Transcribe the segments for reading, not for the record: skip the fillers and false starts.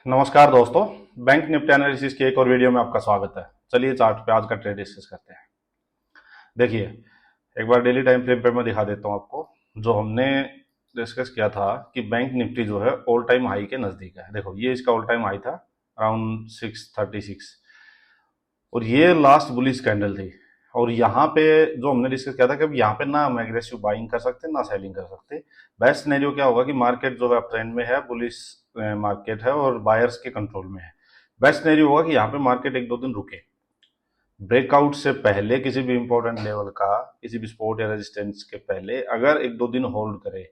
नमस्कार दोस्तों। Bank Nifty analysis के एक और वीडियो में आपका स्वागत है। चलिए चार्ट पे आज का ट्रेड डिस्कस करते हैं। देखिए, एक बार डेली टाइम फ्रेम पे मैं दिखा देता हूँ आपको। जो हमने डिस्कस किया था कि बैंक निफ्टी जो है ऑल टाइम हाई के नज़दीक है। देखो, ये इसका ऑल टाइम हाई था अराउंड 636 और ये लास्ट बुलिश कैंडल थी। और यहाँ पे जो हमने डिस्कस किया था कि अब यहाँ पे ना हम एग्रेसिव बाइंग कर सकते ना सेलिंग कर सकते। बेस्ट सिनेरियो क्या होगा कि मार्केट जो है अप ट्रेंड में है, बुलिश मार्केट है और बायर्स के कंट्रोल में है। बेस्ट सिनेरियो होगा कि यहाँ पे मार्केट एक दो दिन रुके, ब्रेकआउट से पहले किसी भी इंपॉर्टेंट लेवल का, किसी भी सपोर्ट या रेजिस्टेंस के पहले अगर एक दो दिन होल्ड करे,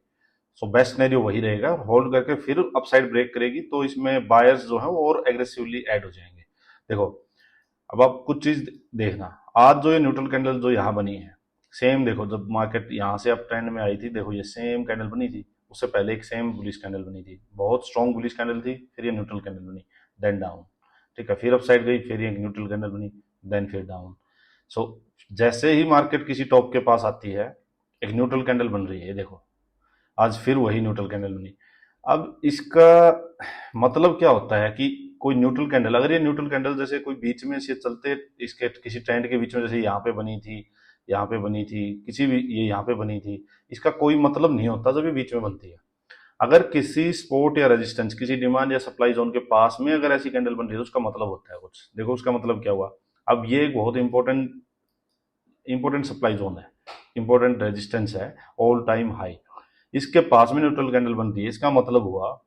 सो बेस्ट सिनेरियो वही रहेगा। होल्ड करके फिर अपसाइड ब्रेक करेगी तो इसमें बायर्स जो है वो और एग्रेसिवली ऐड हो जाएंगे। देखो, अब आप कुछ चीज देखना। आज जो ये न्यूट्रल कैंडल जो यहाँ बनी है, सेम देखो, जब मार्केट यहाँ से अप ट्रेंड में आई थी, देखो ये सेम कैंडल बनी थी। उससे पहले एक सेम बुलिश कैंडल बनी थी, बहुत स्ट्रॉन्ग बुलिश कैंडल थी। फिर ये न्यूट्रल कैंडल बनी, देन डाउन। ठीक है, फिर अप साइड गई, फिर ये न्यूट्रल कैंडल बनी, देन फिर डाउन। सो जैसे ही मार्केट किसी टॉप के पास आती है, एक न्यूट्रल कैंडल बन रही है। देखो, आज फिर वही न्यूट्रल कैंडल बनी। अब इसका मतलब क्या होता है कि कोई न्यूट्रल कैंडल, अगर ये न्यूट्रल कैंडल जैसे कोई बीच में से चलते, इसके किसी ट्रेंड के बीच में, जैसे यहाँ पे बनी थी, यहाँ पे बनी थी, किसी भी ये यहाँ पे बनी थी, इसका कोई मतलब नहीं होता जब ये बीच में बनती है। अगर किसी सपोर्ट या रेजिस्टेंस, किसी डिमांड या सप्लाई जोन के पास में अगर ऐसी कैंडल बन रही है तो उसका मतलब होता है कुछ। देखो उसका मतलब क्या हुआ। अब ये एक बहुत इंपॉर्टेंट इंपॉर्टेंट सप्लाई जोन है, इंपॉर्टेंट रेजिस्टेंस है, ऑल टाइम हाई। इसके पास में न्यूट्रल कैंडल बन रही है, इसका मतलब हुआ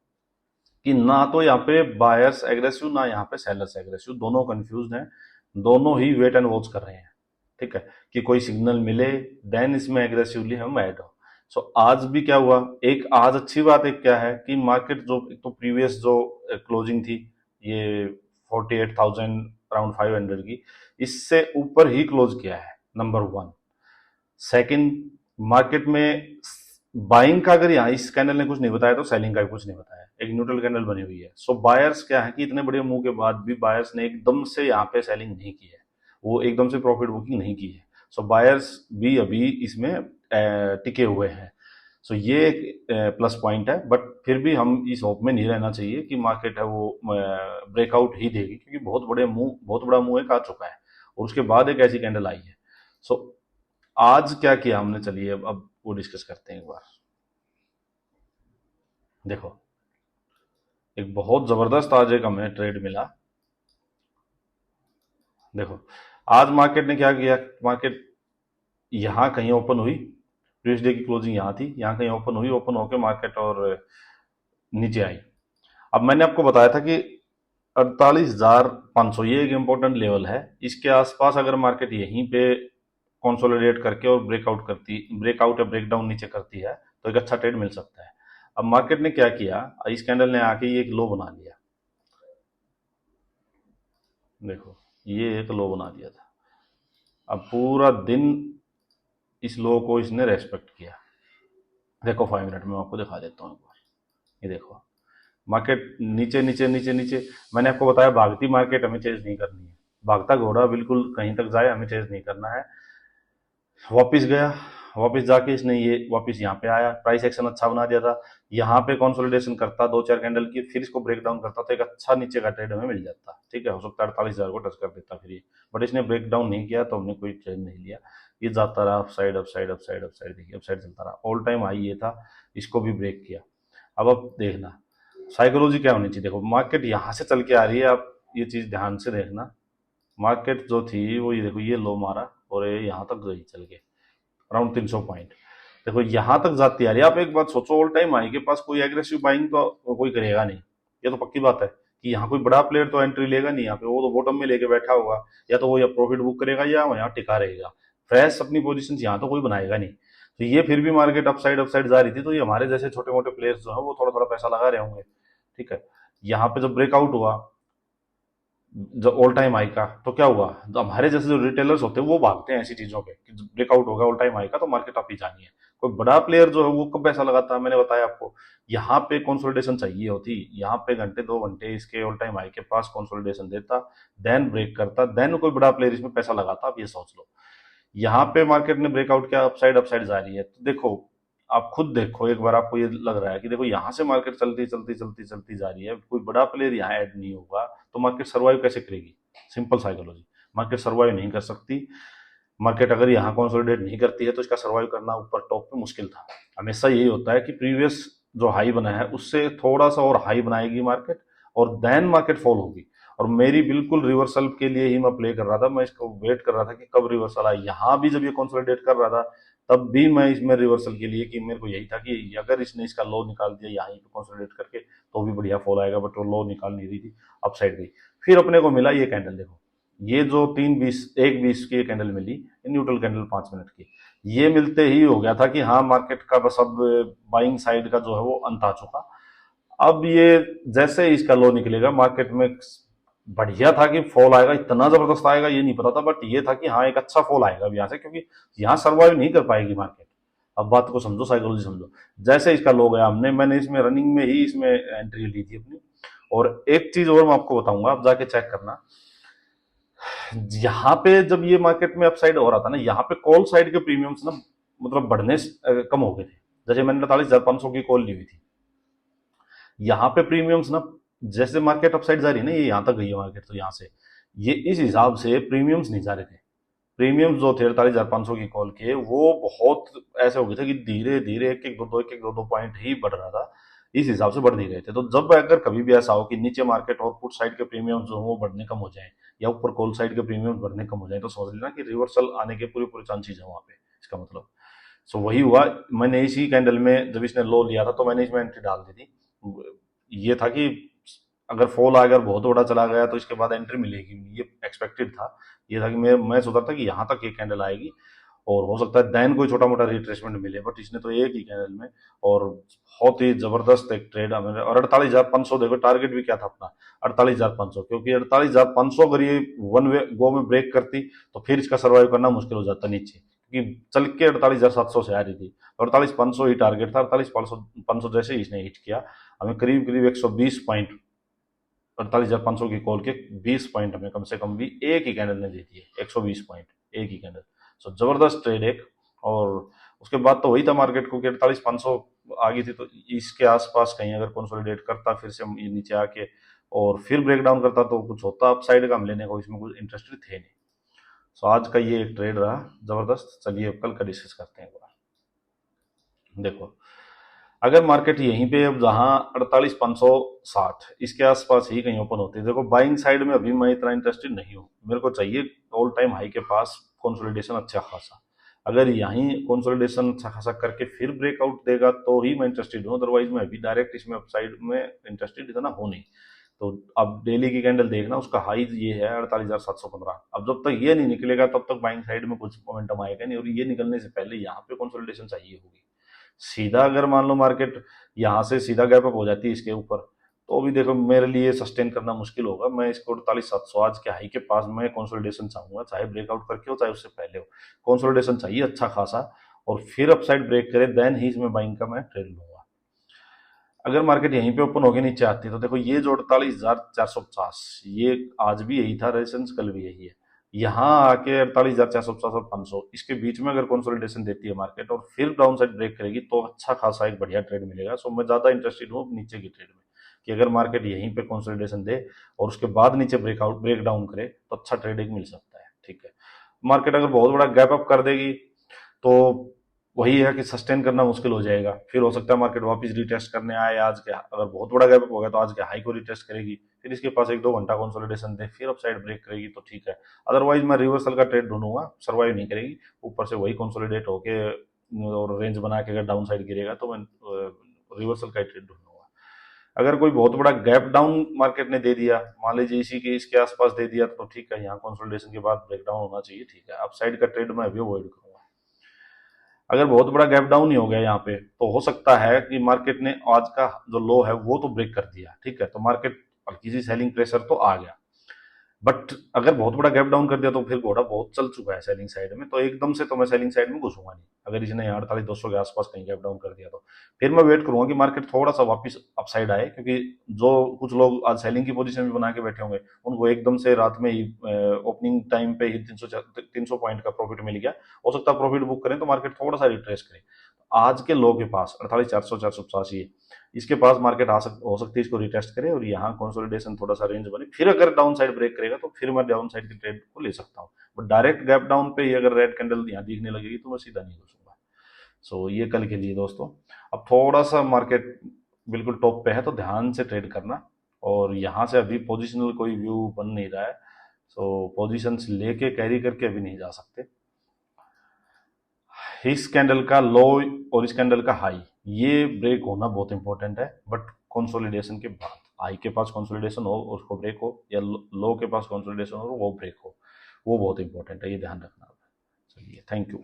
कि ना तो यहाँ पे बायर्स एग्रेसिव, ना यहाँ पे सेलर्स एग्रेसिव, दोनों कंफ्यूज हैं, दोनों ही वेट एंड वॉच कर रहे हैं। ठीक है, कि कोई सिग्नल मिले देन इसमें एग्रेसिवली हम ऐड हो। सो आज भी क्या हुआ, एक आज अच्छी बात एक क्या है कि मार्केट जो एक तो प्रीवियस जो क्लोजिंग थी, ये 48,000 अराउंड 500 की, इससे ऊपर ही क्लोज किया है, नंबर वन। सेकंड, मार्केट में बाइंग का अगर यहाँ इस कैंडल ने कुछ नहीं बताया तो सेलिंग का भी कुछ नहीं बताया। एक न्यूट्रल कैंडल बनी हुई है। सो बायर्स क्या है कि इतने बड़े मूव के बाद भी बायर्स ने एकदम से यहाँ पे सेलिंग नहीं की है, वो एकदम से प्रॉफिट बुकिंग नहीं की है। सो बायर्स भी अभी इसमें टिके हुए हैं। सो ये एक प्लस पॉइंट है। बट फिर भी हम इस होप में नहीं रहना चाहिए कि मार्केट है वो ब्रेकआउट ही देगी, क्योंकि बहुत बड़ा मूव एक आ चुका है और उसके बाद एक ऐसी कैंडल आई है। सो आज क्या किया हमने, चलिए अब वो डिस्कस करते हैं एक बार। देखो, एक बहुत जबरदस्त आज एक हमें ट्रेड मिला। देखो, आज मार्केट ने क्या किया, मार्केट यहाँ कहीं ओपन हुई, प्रीवियस डे की क्लोजिंग यहाँ थी, यहाँ कहीं ओपन हुई, ओपन होकर मार्केट और नीचे आई। अब मैंने आपको बताया था कि 48,500 ये एक इंपॉर्टेंट लेवल है। इसके आसपास अगर मार्केट यहीं पे कंसोलिडेट करके और ब्रेकआउट या ब्रेकडाउन नीचे करती है तो एक अच्छा ट्रेड मिल सकता है। अब मार्केट ने क्या किया, इस कैंडल ने आके ये एक लो बना लिया। देखो, ये एक लो बना दिया था। अब पूरा दिन इस लो को इसने रेस्पेक्ट किया। देखो 5 मिनट में आपको दिखा देता हूँ एक बार। ये देखो, मार्केट नीचे नीचे नीचे नीचे। मैंने आपको बताया भागती मार्केट हमें चेज नहीं करनी है, भागता घोड़ा बिल्कुल कहीं तक जाए हमें चेज नहीं करना है। वापिस गया, वापिस जाके इसने ये वापिस यहाँ पे आया, प्राइस एक्शन अच्छा बना दिया था। यहाँ पे कंसोलिडेशन करता दो चार कैंडल की, फिर इसको ब्रेक डाउन करता तो एक अच्छा नीचे का ट्रेड हमें मिल जाता। ठीक है, हो सकता है 48,000 को टच कर देता फिर ये। बट इसने ब्रेक डाउन नहीं किया तो हमने कोई ट्रेड नहीं लिया। ये जाता रहा up side up side up side up side, देखिए अप साइड चलता रहा, ऑल टाइम हाई ये था, इसको भी ब्रेक किया। अब देखना साइकोलॉजी क्या होनी चाहिए। देखो, मार्केट यहाँ से चल के आ रही है, आप ये चीज ध्यान से देखना। मार्केट जो थी वो ये देखो, ये लो मारा और ये यहाँ तक गई चल के अराउंड 300 पॉइंट। देखो यहाँ तक जाती आ रही है। आप एक बात सोचो, ऑल टाइम हाई के पास कोई एग्रेसिव बाइंग तो कोई करेगा नहीं, ये तो पक्की बात है कि यहाँ कोई बड़ा प्लेयर तो एंट्री लेगा नहीं यहाँ पे। वो तो बॉटम में लेके बैठा होगा, या तो वो या प्रॉफिट बुक करेगा या वो यहाँ टिका रहेगा। फ्रेश अपनी पोजीशन यहाँ तो कोई बनाएगा नहीं। तो ये फिर भी मार्केट अप साइड जा रही थी, तो ये हमारे जैसे छोटे मोटे प्लेयर्स जो है वो थोड़ा थोड़ा पैसा लगा रहे होंगे। ठीक है, यहाँ पे जब ब्रेकआउट हुआ जब ऑल टाइम हाई का, तो क्या हुआ, जो हमारे जैसे जो रिटेलर्स होते हैं वो भागते हैं ऐसी चीजों पे कि ब्रेकआउट होगा ऑल टाइम हाई का तो मार्केट अप ही जानी है। कोई बड़ा प्लेयर जो है वो कब पैसा लगाता है, मैंने बताया आपको, यहाँ पे कंसोलिडेशन चाहिए होती, यहाँ पे घंटे दो घंटे इसके ऑल टाइम हाई के पास कंसोलिडेशन देता, देन ब्रेक करता, देन कोई बड़ा प्लेयर इसमें पैसा लगाता। आप ये सोच लो, यहाँ पे मार्केट ने ब्रेकआउट किया, अपसाइड जा रही है। तो देखो, आप खुद देखो एक बार, आपको ये लग रहा है कि देखो यहाँ से मार्केट चलती चलती चलती चलती जा रही है, कोई बड़ा प्लेयर यहाँ ऐड नहीं होगा, तो मार्केट सर्वाइव कैसे करेगी? सिंपल साइकोलॉजी, मार्केट सर्वाइव नहीं कर सकती। मार्केट अगर यहाँ कंसोलिडेट नहीं करती है तो इसका सर्वाइव करना ऊपर टॉप पे मुश्किल था। हमेशा यही होता है कि प्रीवियस जो हाई बना है उससे थोड़ा सा और हाई बनाएगी मार्केट, और देन मार्केट फॉल होगी। और मेरी बिल्कुल रिवर्सल के लिए ही मैं प्ले कर रहा था, मैं इसको वेट कर रहा था कि कब रिवर्सल आए। यहाँ भी जब ये कंसोलिडेट कर रहा था तब भी मैं इसमें रिवर्सल के लिए, कि मेरे को यही था कि अगर इसने इसका लो निकाल दिया यहाँ पे कंसोलिडेट करके तो भी बढ़िया फॉल आएगा, बट वो लो निकाल नहीं रही थी, अपसाइड गई। फिर अपने को मिला ये कैंडल, देखो ये जो 3:20 1:20 की कैंडल मिली, न्यूट्रल कैंडल 5 मिनट की, ये मिलते ही हो गया था कि हाँ मार्केट का बस अब बाइंग साइड का जो है वो अंत आ चुका। अब ये जैसे इसका लो निकलेगा मार्केट में, बढ़िया था कि फॉल आएगा, इतना जबरदस्त आएगा ये नहीं पता था, बट ये था कि हाँ एक अच्छा फॉल आएगा अब यहाँ से, क्योंकि यहाँ सर्वाइव नहीं कर पाएगी मार्केट। अब बात को समझो, साइकोलॉजी समझो। जैसे इसका लो गया, मैंने इसमें रनिंग में ही इसमें एंट्री ली थी अपनी। और एक चीज और मैं आपको बताऊंगा, आप जाके चेक करना, यहाँ पे जब ये मार्केट में अपसाइड हो रहा था ना, यहाँ पे कॉल साइड के प्रीमियम्स ना मतलब बढ़ने कम हो गए थे। जैसे मैंने 48,500 की कॉल ली हुई थी, यहाँ पे प्रीमियम्स ना, जैसे मार्केट अपसाइड जा रही है ना, ये यहाँ तक गई है मार्केट, तो यहाँ से ये इस हिसाब से प्रीमियम्स नहीं जा रहे थे। प्रीमियम्स जो थे 48,500 की कॉल के, वो बहुत ऐसे हो गए थे कि धीरे धीरे एक एक दो पॉइंट ही बढ़ रहा था, इस हिसाब से बढ़ नहीं रहे थे। तो जब अगर कभी भी ऐसा हो कि नीचे मार्केट और पुट साइड के प्रीमियम जो वो बढ़ने कम हो जाए, या ऊपर कॉल साइड के प्रीमियम बढ़ने कम हो जाए, तो समझ लेना कि रिवर्सल आने के पूरे पूरे चांसेस है वहां पे, इसका मतलब। सो वही हुआ। मैंने इसी कैंडल में जब इसने लो लिया था तो मैंने इसमें एंट्री डाल दी थी। ये था कि अगर फॉल अगर बहुत बड़ा चला गया तो इसके बाद एंट्री मिलेगी, ये एक्सपेक्टेड था। ये था कि मैं सोचा था कि यहाँ तक ये कैंडल आएगी और हो सकता है देन कोई छोटा मोटा रिट्रेसमेंट मिले, बट इसने तो एक ही कैंडल में, और बहुत ही जबरदस्त एक ट्रेड हमें। और 48,500 देखो टारगेट भी क्या था अपना, 48,500, क्योंकि 48,500 अगर ये वन वे गो में ब्रेक करती तो फिर इसका सर्वाइव करना मुश्किल हो जाता नीचे, क्योंकि चल के 48,700 से आ रही थी, 48,500 ही टारगेट था। 48,500 जैसे ही इसने हिट किया, हमें करीब करीब 120 पॉइंट, 48,500 की कॉल के 20 पॉइंट हमें कम से कम भी एक ही कैंडल ने दे दिए, 120 पॉइंट एक ही कैंडल। सो जबरदस्त ट्रेड एक। और उसके बाद तो वही था मार्केट को कि 48,500 आ गई थी, तो इसके आसपास कहीं अगर कंसोलिडेट करता फिर से ये नीचे आके और फिर ब्रेक डाउन करता तो कुछ होता अपसाइड का, हम लेने को इसमें कुछ इंटरेस्टेड थे नहीं। सो आज का ये एक ट्रेड रहा जबरदस्त। चलिए अब कल का डिस्कस करते हैं एक बार। देखो अगर मार्केट यहीं पे अब जहां 48,560 इसके आसपास ही कहीं ओपन होती है, देखो बाइंग साइड में अभी मैं इतना इंटरेस्टेड नहीं हूं, मेरे को चाहिए ऑल टाइम हाई के पास कंसोलिडेशन अच्छा खासा। अगर यहीं कंसोलिडेशन अच्छा खासा करके फिर ब्रेकआउट देगा तो ही मैं इंटरेस्टेड हूँ, अदरवाइज मैं अभी डायरेक्ट इसमें अपसाइड में इंटरेस्टेड इतना हो नहीं। तो अब डेली की कैंडल देखना, उसका हाई ये है 48,715। अब जब तक ये नहीं निकलेगा तब तक बाइंग साइड में कुछ मोमेंटम आएगा नहीं, और ये निकलने से पहले यहाँ पे कंसोलिडेशन चाहिए होगी। सीधा अगर मान लो मार्केट यहाँ से सीधा गैप अप हो जाती है इसके ऊपर, तो भी देखो मेरे लिए सस्टेन करना मुश्किल होगा। मैं इसको 48,700 आज के हाई के पास में कंसोलिडेशन चाहूंगा, चाहे ब्रेकआउट करके हो चाहे उससे पहले हो, कंसोलिडेशन चाहिए अच्छा खासा, और फिर अपसाइड ब्रेक करे देन ही इसमें बाइंग का मैं ट्रेड लूंगा। अगर मार्केट यहीं पे ओपन होके नीचे आती है तो देखो ये जो 48,450, ये आज भी यही था रेजिस्टेंस, कल भी यही है। यहाँ आके 48,450 और 500 इसके बीच में अगर कंसोलिडेशन देती है मार्केट और फिर डाउन साइड ब्रेक करेगी तो अच्छा खासा एक बढ़िया ट्रेड मिलेगा। सो मैं ज्यादा इंटरेस्टेड हूँ नीचे की ट्रेड में, कि अगर मार्केट यहीं पे कंसोलिडेशन दे और उसके बाद नीचे ब्रेकआउट ब्रेक डाउन करे तो अच्छा ट्रेड एक मिल सकता है। ठीक है, मार्केट अगर बहुत बड़ा गैप अप कर देगी तो वही है कि सस्टेन करना मुश्किल हो जाएगा। फिर हो सकता है मार्केट वापस रिटेस्ट करने आए आज के, अगर बहुत बड़ा गैप हो गया तो आज के हाई को रिटेस्ट करेगी, फिर इसके पास 1-2 घंटा कंसोलिडेशन दे, फिर अपसाइड ब्रेक करेगी तो ठीक है। अदरवाइज मैं रिवर्सल का ट्रेड ढूंढूंगा, सर्वाइव नहीं करेगी, ऊपर से वही कंसोलिडेट होके और रेंज बना के अगर डाउन साइड गिरेगा तो मैं रिवर्सल का ट्रेड ढूंढूंगा। अगर कोई बहुत बड़ा गैप डाउन मार्केट ने दे दिया, मान लीजिए इसी के इसके आसपास दे दिया, तो ठीक है, यहाँ कंसोलिडेशन के बाद ब्रेक डाउन होना चाहिए, ठीक है, अपसाइड का ट्रेड मैं अभी अवॉइड करूंगा। अगर बहुत बड़ा गैप डाउन ही हो गया यहाँ पे तो हो सकता है कि मार्केट ने आज का जो लो है वो तो ब्रेक कर दिया, ठीक है, तो मार्केट हल्की सी सेलिंग प्रेशर तो आ गया। बट अगर बहुत बड़ा गैप डाउन कर दिया तो फिर घोड़ा बहुत चल चुका है सेलिंग साइड में, तो एकदम से तो मैं सेलिंग साइड में घुसूंगा नहीं। अगर इसने 48,200 के आसपास कहीं गैप डाउन कर दिया तो फिर मैं वेट करूंगा कि मार्केट थोड़ा सा वापस अपसाइड आए, क्योंकि जो कुछ लोग आज सेलिंग की पोजीशन भी बना के बैठे होंगे उनको एकदम से रात में ही ओपनिंग टाइम पे ही 300 पॉइंट का प्रॉफिट मिल गया, हो सकता है प्रॉफिट बुक करें तो मार्केट थोड़ा सा रिट्रेस करे। आज के लो के पास 48,400 485 है, इसके पास मार्केट हो सकती है, इसको रिटेस्ट करे और यहाँ कंसोलिडेशन थोड़ा सा रेंज बने, फिर अगर डाउन साइड ब्रेक करेगा तो फिर मैं डाउन साइड की ट्रेड को ले सकता हूँ। बट डायरेक्ट गैप डाउन पे ही अगर रेड कैंडल यहाँ दिखने लगेगी तो मैं सीधा नहीं घुसूंगा। सो ये कल के लिए दोस्तों। अब थोड़ा सा मार्केट बिल्कुल टॉप पे है तो ध्यान से ट्रेड करना, और यहाँ से अभी पोजिशनल कोई व्यू बन नहीं रहा है, सो पोजिशंस लेके कैरी करके अभी नहीं जा सकते। इस कैंडल का लो और इस कैंडल का हाई ये ब्रेक होना बहुत इंपॉर्टेंट है, बट कंसोलिडेशन के बाद, हाई के पास कंसोलिडेशन हो उसको ब्रेक हो, या लो के पास कंसोलिडेशन हो वो ब्रेक हो, वो बहुत इंपॉर्टेंट है, ये ध्यान रखना। चलिए, थैंक यू।